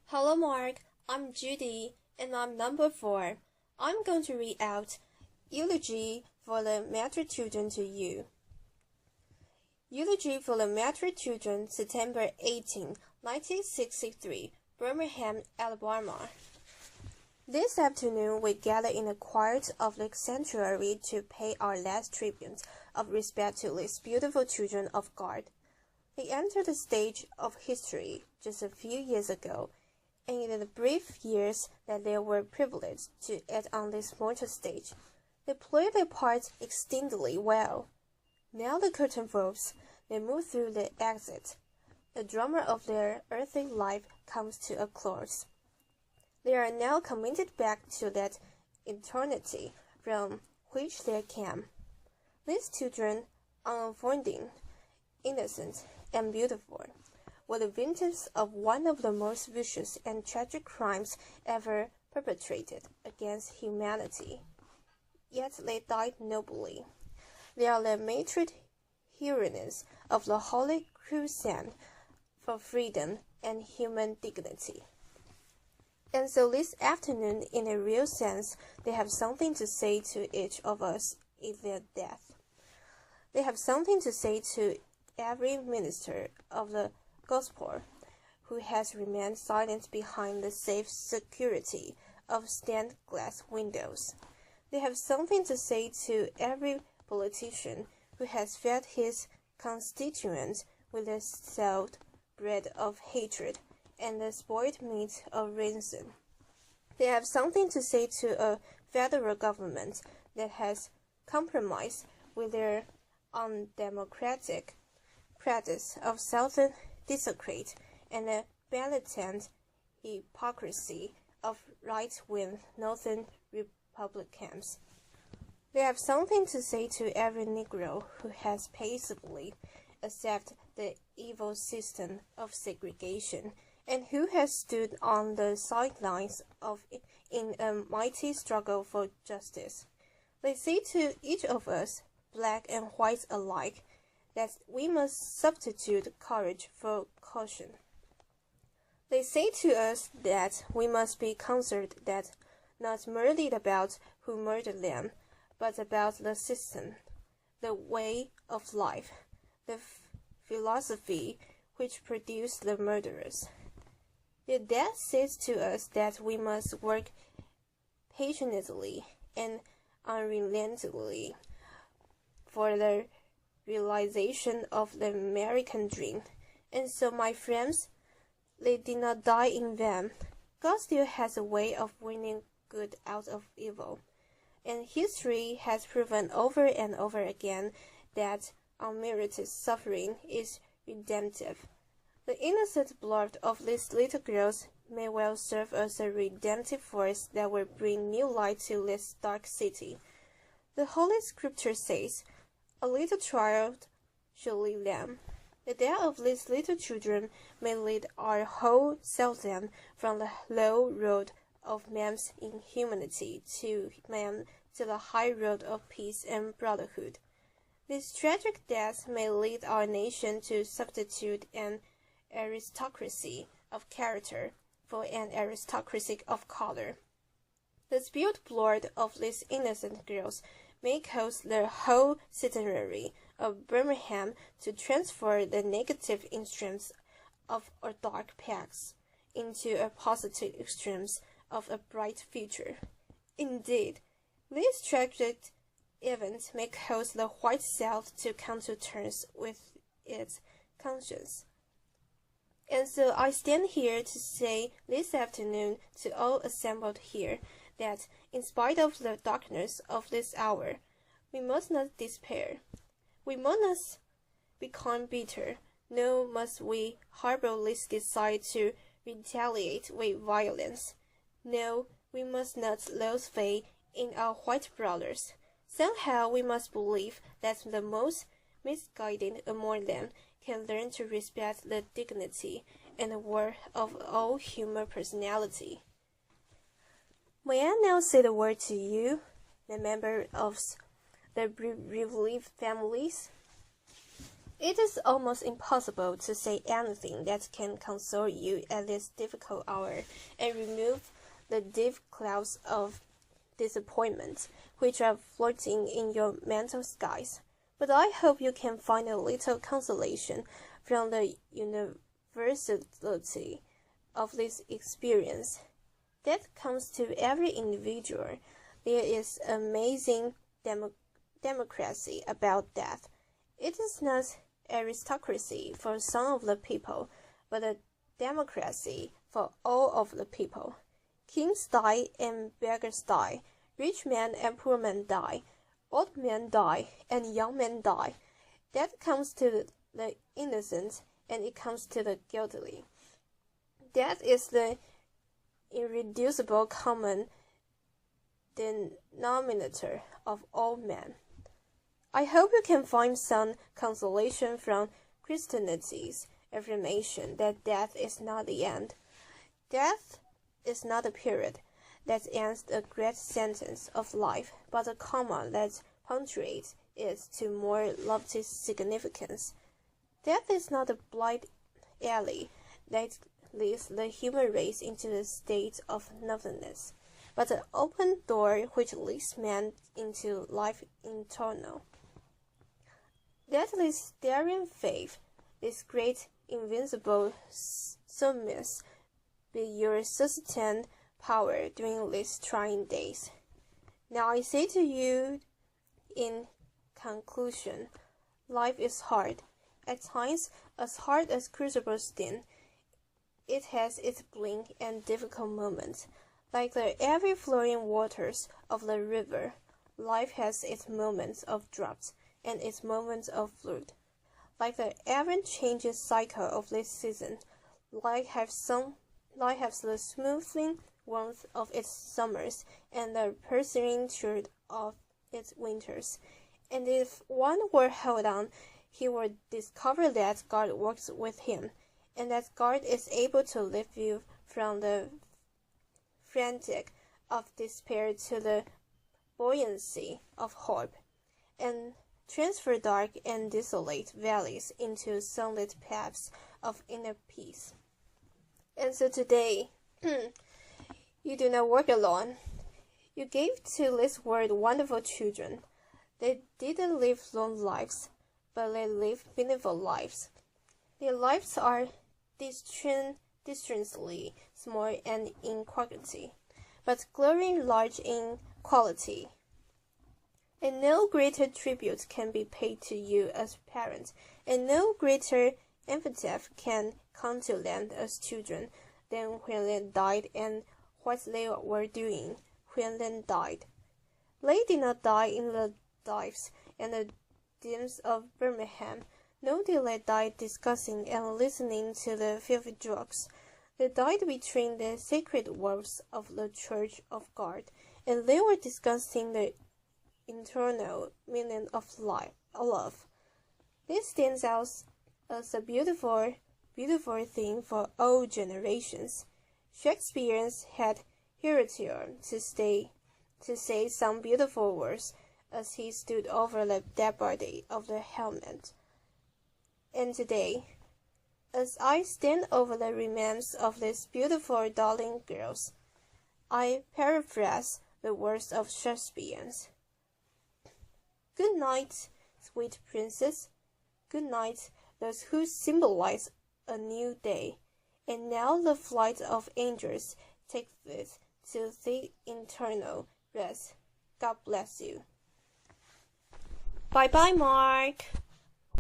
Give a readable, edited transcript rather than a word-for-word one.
Hello, Mark. I'm Judy, and I'm number 4. I'm going to read out Eulogy for the Martyred Children to you. Eulogy for the Martyred Children, September 18, 1963, Birmingham, Alabama. This afternoon we gather in the quiet of the sanctuary to pay our last tribute of respect to these beautiful children of God. They entered the stage of history just a few years ago, and in the brief years that they were privileged to act on this mortal stage, they played their parts exceedingly well. Now the curtain falls, they move through the exit. The drama of their earthly life comes to a close. They are now committed back to that eternity from which they came. These children, unfolding, innocent, and beautiful, were the victims of one of the most vicious and tragic crimes ever perpetrated against humanity. Yet they died nobly. They are the martyred heroines of the Holy Crusade for freedom and human dignity. And so this afternoon, in a real sense, they have something to say to each of us in their death. They have something to say to every minister of the gospel who has remained silent behind the safe security of stained glass windows. They have something to say to every politician who has fed his constituents with the salt bread of hatred and the spoiled meat of reason. They have something to say to a federal government that has compromised with their undemocratic practice of southern desecrate and the blatant hypocrisy of right-wing northern Republicans. They have something to say to every Negro who has passively accepted the evil system of segregation and who has stood on the sidelines in a mighty struggle for justice. They say to each of us, black and white alike, that we must substitute courage for caution. They say to us that we must be concerned that not merely about who murdered them, but about the system, the way of life, the philosophy which produced the murderers. Their death says to us that we must work patiently and unrelentingly for the realization of the American dream. And so, my friends, they did not die in vain. God still has a way of winning good out of evil. And history has proven over and over again that unmerited suffering is redemptive. The innocent blood of these little girls may well serve as a redemptive force that will bring new light to this dark city. The Holy Scripture says, "A little child shall lead them." The death of these little children may lead our whole Southland from the low road of man's inhumanity to the high road of peace and brotherhood. This tragic death may lead our nation to substitute an aristocracy of character for an aristocracy of color. The spilled blood of these innocent girls may cause the whole citizenry of Birmingham to transfer the negative extremes of a dark past into a positive extremes of a bright future. Indeed, this tragic event may cause the white South to come to terms with its conscience. And so I stand here to say this afternoon to all assembled here that in spite of the darkness of this hour, we must not despair. We must not become bitter, nor must we harbor this desire to retaliate with violence. No, we must not lose faith in our white brothers. Somehow we must believe that the most misguided among them can learn to respect the dignity and the worth of all human personality. May I now say the word to you, the member of the bereaved families? It is almost impossible to say anything that can console you at this difficult hour and remove the deep clouds of disappointment which are floating in your mental skies. But I hope you can find a little consolation from the universality of this experience that comes to every individual. There is amazing democracy about death. It is not aristocracy for some of the people, but a democracy for all of the people. Kings die and beggars die. Rich men and poor men die. Old men die and young men die. Death comes to the innocent and it comes to the guilty. Death is the irreducible common denominator of all men. I hope you can find some consolation from Christianity's affirmation that death is not the end. Death is not a period that ends the great sentence of life, but a comma that punctuates it to more lofty significance. Death is not a blind alley that leads the human race into a state of nothingness, but an open door which leads man into life eternal. That this daring faith, this great invincible summons, be your sustained power during these trying days. Now I say to you in conclusion, life is hard, at times as hard as crucible sting. It has its bleak and difficult moments. Like the ever-flowing waters of the river, life has its moments of drought and its moments of flood. Like the ever-changing cycle of this season, life has the smoothing warmth of its summers and the pursuing truth of its winters. And if one were held on, he would discover that God works with him, and that God is able to lift you from the frantic of despair to the buoyancy of hope, and transfer dark and desolate valleys into sunlit paths of inner peace. And so today, you do not work alone. You gave to this world wonderful children. They didn't live long lives, but they lived meaningful lives. Their lives are distressingly small and in quantity, but glowing large in quality. And no greater tribute can be paid to you as parents, and no greater epitaph can come to them as children than when they died and what they were doing when they died. They did not die in the dives and the dens of Birmingham, nor did they die discussing and listening to the filthy drugs. They died between the sacred walls of the Church of God, and they were discussing the internal meaning of life, love. This stands out as a beautiful thing for all generations. Shakespeare had hitherto to say some beautiful words as he stood over the dead body of the helmet. And today, as I stand over the remains of these beautiful darling girls, I paraphrase the words of Shakespeare. Good night, sweet princess. Good night, those who symbolize a new day. And now the flight of angels take this to the eternal rest. God bless you. Bye-bye, Mark.